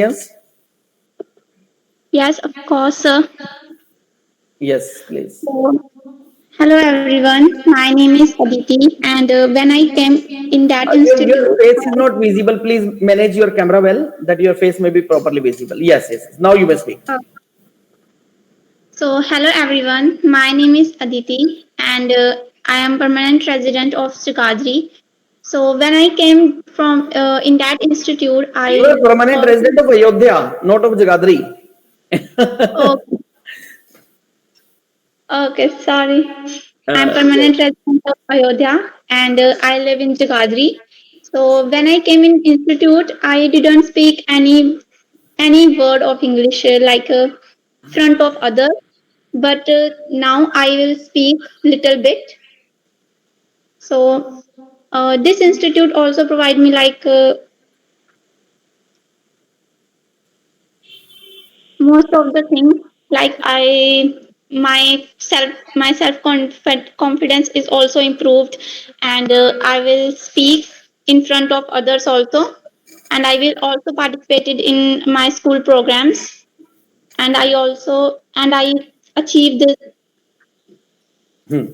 Yes, Yes, of course, sir. yes, please. So, hello everyone. My name is Aditi, and when I came in that Your institute, face is not visible. Please manage your camera well, that your face may be properly visible. Yes, yes. Now you may speak. so hello everyone. My name is Aditi, and I am permanent resident of Srikadri. So when I came from in that institute, You are I permanent also resident of Ayodhya, not of Jagadri. oh, okay, sorry. I'm Yes. permanent resident of Ayodhya, and I live in Jagadri. So when I came in institute, I didn't speak any word of English like front of others, but now I will speak little bit. So this institute also provide me like most of the things like confidence is also improved, and I will speak in front of others also, and I will also participated in my school programs, and I achieved Hmm.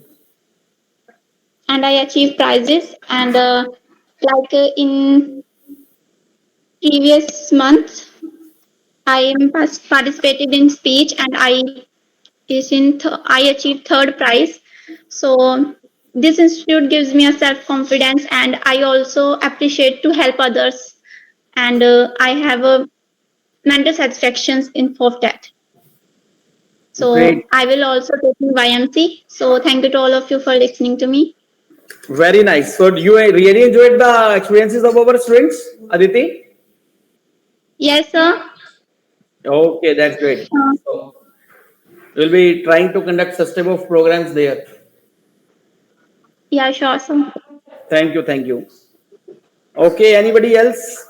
and I achieved prizes, and like in previous month I am participated in speech, and I achieved third prize. So this institute gives me a self confidence, and I also appreciate to help others, and I have a mental satisfactions in of that. Great. So I will also take in YMC. So thank you to all of you for listening to me. Very nice. So, do you really enjoyed the experiences of our students, Aditi? Yes, sir. Okay, that's great. Uh, So, we'll be trying to conduct such type of programs there. yeah, sure, sir. Thank you, thank you. Okay, anybody else?